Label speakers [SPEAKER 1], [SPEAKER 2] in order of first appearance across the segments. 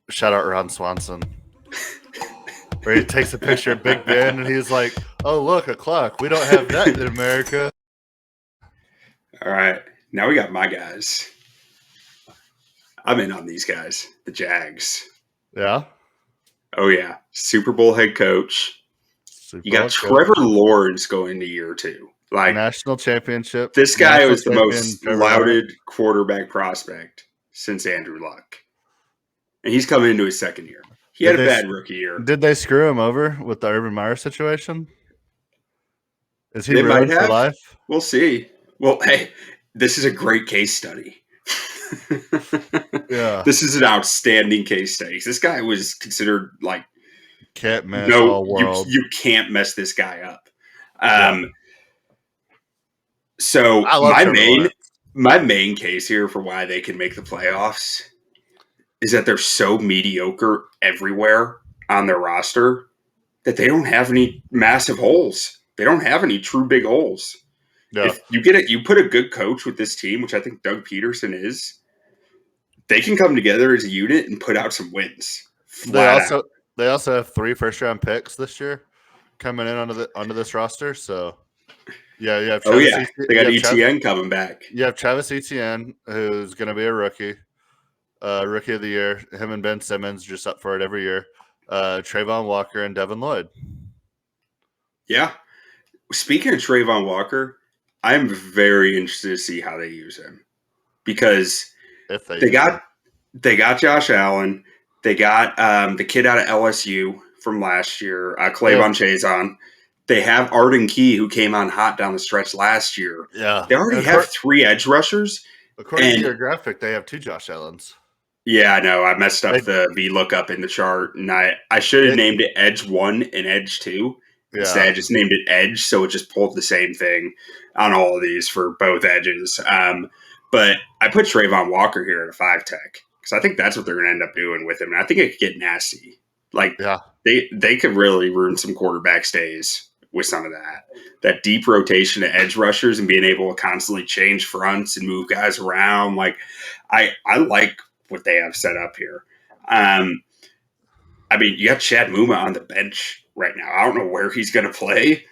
[SPEAKER 1] shout out Ron Swanson, where he takes a picture of Big Ben and he's like, "Oh, look, a clock. We don't have that in America."
[SPEAKER 2] All right. Now we got my guys. I'm in on these guys, the Jags.
[SPEAKER 1] Yeah.
[SPEAKER 2] Oh, yeah. Super Bowl head coach.
[SPEAKER 1] Super
[SPEAKER 2] You got
[SPEAKER 1] Bowl
[SPEAKER 2] Trevor
[SPEAKER 1] coach.
[SPEAKER 2] Lawrence going to year 2. Like,
[SPEAKER 1] National championship.
[SPEAKER 2] this guy
[SPEAKER 1] National
[SPEAKER 2] was the
[SPEAKER 1] champion,
[SPEAKER 2] most
[SPEAKER 1] Trevor Lawrence.
[SPEAKER 2] lauded quarterback prospect since Andrew Luck. And he's coming into his second year. He had a bad rookie year.
[SPEAKER 1] Did they screw him over with the Urban Meyer situation? Is he
[SPEAKER 2] They might
[SPEAKER 1] ruined for
[SPEAKER 2] have.
[SPEAKER 1] life?
[SPEAKER 2] We'll see. Well, hey, this is a great case study.
[SPEAKER 1] Yeah.
[SPEAKER 2] This is an outstanding case study. This guy was considered like
[SPEAKER 1] can't mess all world.
[SPEAKER 2] You can't mess this guy up.
[SPEAKER 1] Yeah.
[SPEAKER 2] So
[SPEAKER 1] I love
[SPEAKER 2] my main case here for why they can make the playoffs is that they're so mediocre everywhere on their roster that they don't have any massive holes. They don't have any true big holes.
[SPEAKER 1] Yeah.
[SPEAKER 2] If you put a good coach with this team, which I think Doug Peterson is, they can come together as a unit and put out some wins.
[SPEAKER 1] They also have 3 first-round picks this year coming in onto this roster. So, yeah, you have
[SPEAKER 2] Travis they got Etienne coming back.
[SPEAKER 1] You have Travis Etienne, who's going to be a rookie of the year. Him and Ben Simmons just up for it every year. Trayvon Walker and Devin Lloyd.
[SPEAKER 2] Yeah. Speaking of Trayvon Walker, I'm very interested to see how they use him because they got Josh Allen, they got the kid out of LSU from last year, Clavon Chazon. They have Arden Key, who came on hot down the stretch last year.
[SPEAKER 1] Yeah,
[SPEAKER 2] they already have 3 edge rushers.
[SPEAKER 1] According to your graphic, they have 2 Josh Allens.
[SPEAKER 2] Yeah, I know. I messed up the VLOOKUP in the chart, and I should have named it Edge 1 and Edge 2. Yeah. Instead, I just named it Edge, so it just pulled the same thing on all of these for both edges. But I put Trayvon Walker here at a 5-tech because I think that's what they're going to end up doing with him. And I think it could get nasty. Like, they could really ruin some quarterback stays with some of that deep rotation of edge rushers and being able to constantly change fronts and move guys around. Like, I like what they have set up here. I mean, you got Chad Muma on the bench right now. I don't know where he's going to play,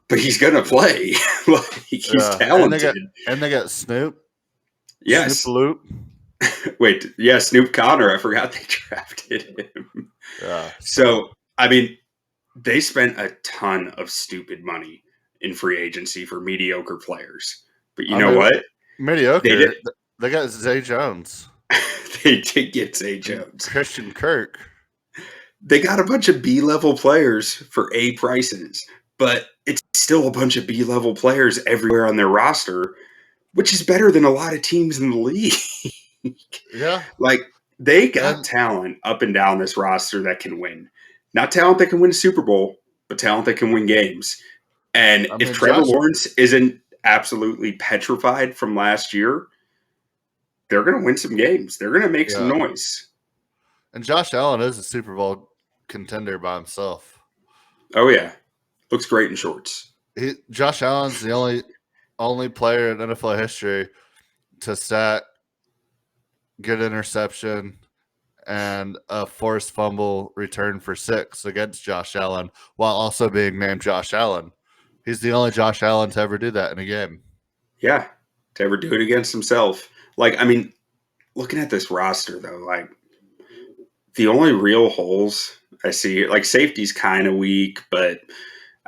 [SPEAKER 2] but he's going to play. Like, he's talented.
[SPEAKER 1] And they got Snoop.
[SPEAKER 2] Yes.
[SPEAKER 1] Snoop Loop.
[SPEAKER 2] Wait, yeah, Snoop Connor. I forgot they drafted him.
[SPEAKER 1] Yeah.
[SPEAKER 2] So, I mean, they spent a ton of stupid money in free agency for mediocre players. But you know what?
[SPEAKER 1] Mediocre. They got Zay Jones.
[SPEAKER 2] They did get Zay Jones.
[SPEAKER 1] Christian Kirk.
[SPEAKER 2] They got a bunch of B-level players for A prices, but it's still a bunch of B-level players everywhere on their roster, which is better than a lot of teams in the league.
[SPEAKER 1] Yeah.
[SPEAKER 2] Like, they got talent up and down this roster that can win. Not talent that can win a Super Bowl, but talent that can win games. And if Trevor Lawrence isn't absolutely petrified from last year, they're going to win some games. They're going to make some noise.
[SPEAKER 1] And Josh Allen is a Super Bowl contender by himself.
[SPEAKER 2] Oh, yeah. Looks great in shorts.
[SPEAKER 1] Josh Allen's the only player in NFL history to sack, good interception, and a forced fumble return for 6 against Josh Allen while also being named Josh Allen. He's the only Josh Allen to ever do that in a game.
[SPEAKER 2] Yeah, to ever do it against himself. Like, I mean, looking at this roster, though, like, the only real holes I see, like, safety's kind of weak, but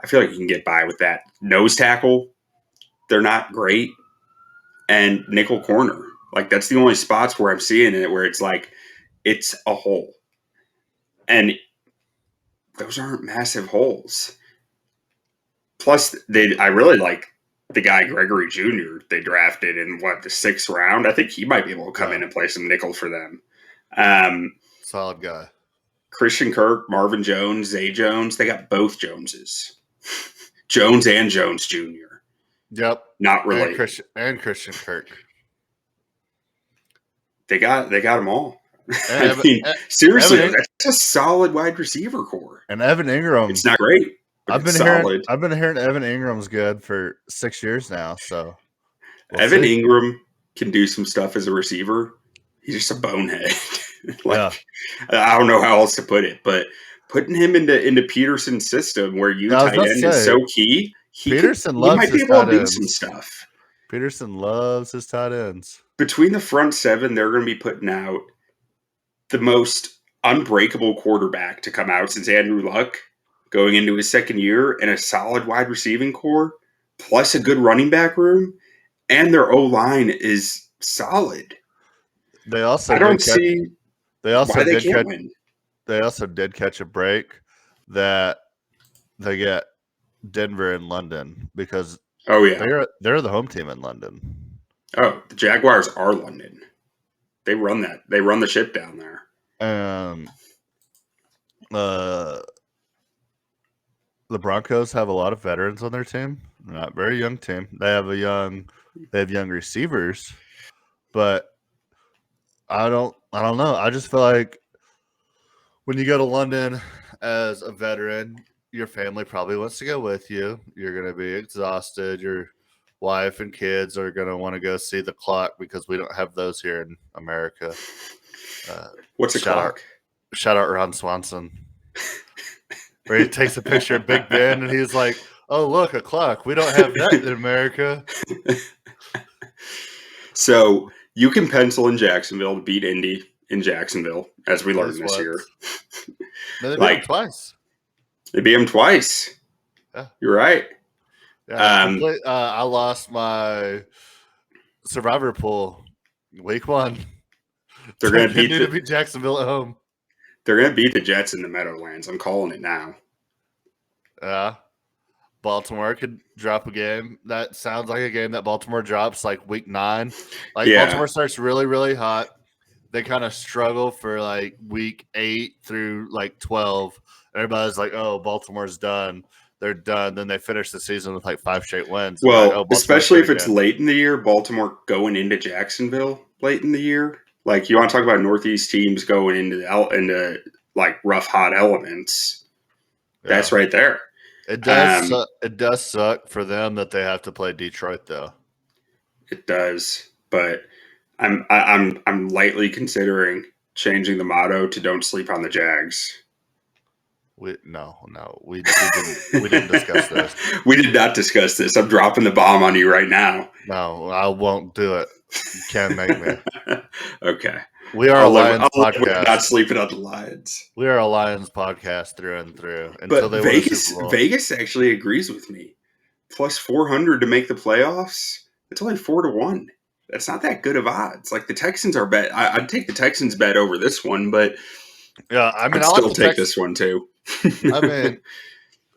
[SPEAKER 2] I feel like you can get by with that. Nose tackle, they're not great. And nickel corner. Like, that's the only spots where I'm seeing it where it's like, it's a hole. And those aren't massive holes. Plus, I really like the guy Gregory Jr. they drafted in, the 6th round. I think he might be able to come in and play some nickel for them.
[SPEAKER 1] Solid guy.
[SPEAKER 2] Christian Kirk, Marvin Jones, Zay Jones. They got both Joneses. Jones and Jones Jr.
[SPEAKER 1] Yep.
[SPEAKER 2] Not related.
[SPEAKER 1] And Christian Kirk.
[SPEAKER 2] They got them all. I mean, seriously, that's a solid wide receiver core.
[SPEAKER 1] And Evan Ingram.
[SPEAKER 2] It's not great.
[SPEAKER 1] I've been hearing Evan Ingram's good for 6 years now. So
[SPEAKER 2] Evan Ingram can do some stuff as a receiver. He's just a bonehead. Like, I don't know how else to put it, but putting him into Peterson's system where tight end is so key, he might be able to do some stuff.
[SPEAKER 1] Peterson loves his tight ends.
[SPEAKER 2] Between the front seven, they're going to be putting out the most unbreakable quarterback to come out since Andrew Luck going into his second year, and a solid wide receiving core, plus a good running back room, and their O-line is solid.
[SPEAKER 1] They also
[SPEAKER 2] I don't see why they can't win.
[SPEAKER 1] They also did catch a break that they get Denver and London because they're the home team in London.
[SPEAKER 2] Oh, the Jaguars are London. They run that. They run the ship down there.
[SPEAKER 1] The Broncos have a lot of veterans on their team. Not a very young team. They have young receivers, but I don't know. I just feel like when you go to London as a veteran, your family probably wants to go with you. You're going to be exhausted. Your wife and kids are going to want to go see the clock because we don't have those here in America.
[SPEAKER 2] What's a clock?
[SPEAKER 1] Shout out Ron Swanson. Where he takes a picture of Big Ben and he's like, "Oh, look, a clock. We don't have that in America."
[SPEAKER 2] So you can pencil in Jacksonville to beat Indy in Jacksonville, as we learned this year.
[SPEAKER 1] No, they beat them twice.
[SPEAKER 2] They beat them twice.
[SPEAKER 1] Yeah.
[SPEAKER 2] You're right.
[SPEAKER 1] Yeah, I lost my survivor pool week 1.
[SPEAKER 2] They're going to
[SPEAKER 1] beat Jacksonville at home.
[SPEAKER 2] They're going to beat the Jets in the Meadowlands. I'm calling it now.
[SPEAKER 1] Yeah. Baltimore could drop a game. That sounds like a game that Baltimore drops like week 9. Baltimore starts really, really hot. They kind of struggle for like week 8 through like 12. Everybody's like, "Oh, Baltimore's done. They're done." Then they finish the season with like 5 straight wins.
[SPEAKER 2] Well, especially if it's late in the year, Baltimore going into Jacksonville late in the year. Like, you want to talk about Northeast teams going into like rough, hot elements. Yeah. That's right there.
[SPEAKER 1] It does. It does suck for them that they have to play Detroit, though.
[SPEAKER 2] It does, but I'm lightly considering changing the motto to "Don't sleep on the Jags."
[SPEAKER 1] We didn't discuss this.
[SPEAKER 2] We did not discuss this. I'm dropping the bomb on you right now.
[SPEAKER 1] No, I won't do it. You can't make me.
[SPEAKER 2] Okay.
[SPEAKER 1] We are a Lions podcast.
[SPEAKER 2] Not sleeping on the Lions.
[SPEAKER 1] We are a Lions podcast through and through.
[SPEAKER 2] But Vegas actually agrees with me. Plus 400 to make the playoffs. It's only 4-1. That's not that good of odds. Like, the Texans are bet. I'd take the Texans bet over this one, but
[SPEAKER 1] yeah, I mean,
[SPEAKER 2] I'd still take this one too.
[SPEAKER 1] I mean,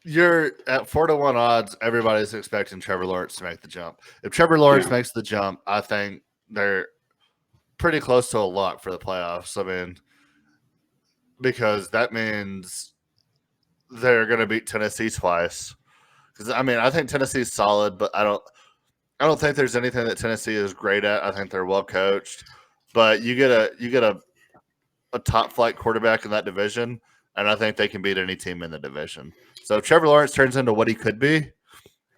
[SPEAKER 1] you're at 4-1 odds. Everybody's expecting Trevor Lawrence to make the jump. If Trevor Lawrence makes the jump, I think they're pretty close to a lock for the playoffs. I mean, because that means they're going to beat Tennessee twice. Because I mean, I think Tennessee's solid, but I don't think there's anything that Tennessee is great at. I think they're well coached, but you get a top flight quarterback in that division, and I think they can beat any team in the division. So if Trevor Lawrence turns into what he could be,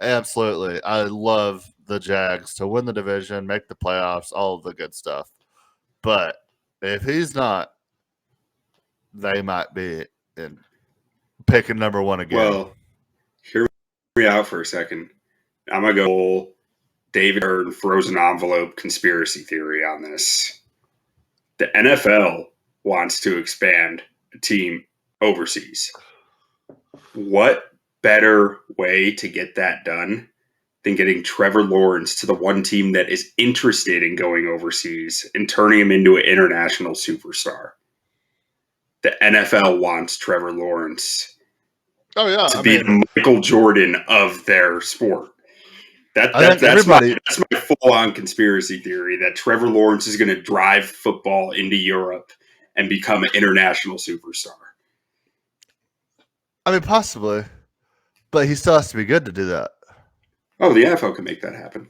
[SPEAKER 1] absolutely. I love the Jags to win the division, make the playoffs, all of the good stuff. But if he's not, they might be in picking number 1 again.
[SPEAKER 2] Well, hear me out for a second. I'm going to go David Byrne frozen envelope conspiracy theory on this. The NFL wants to expand a team overseas. What better way to get that done than getting Trevor Lawrence to the one team that is interested in going overseas and turning him into an international superstar? The NFL wants Trevor Lawrence to be the Michael Jordan of their sport. That's my full-on conspiracy theory that Trevor Lawrence is going to drive football into Europe and become an international superstar.
[SPEAKER 1] I mean, possibly. But he still has to be good to do that.
[SPEAKER 2] Oh, the NFL can make that happen.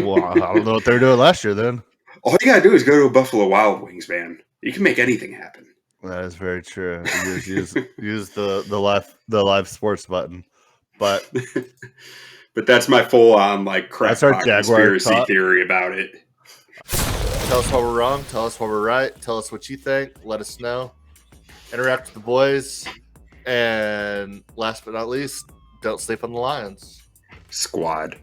[SPEAKER 1] Well, I don't know what they were doing last year then.
[SPEAKER 2] All you got to do is go to a Buffalo Wild Wings, man. You can make anything happen.
[SPEAKER 1] That is very true. You just use the live sports button. But
[SPEAKER 2] that's my full-on, like, crackpot conspiracy theory about it.
[SPEAKER 1] Tell us why we're wrong. Tell us why we're right. Tell us what you think. Let us know. Interact with the boys. And last but not least, don't sleep on the Lions.
[SPEAKER 2] Squad.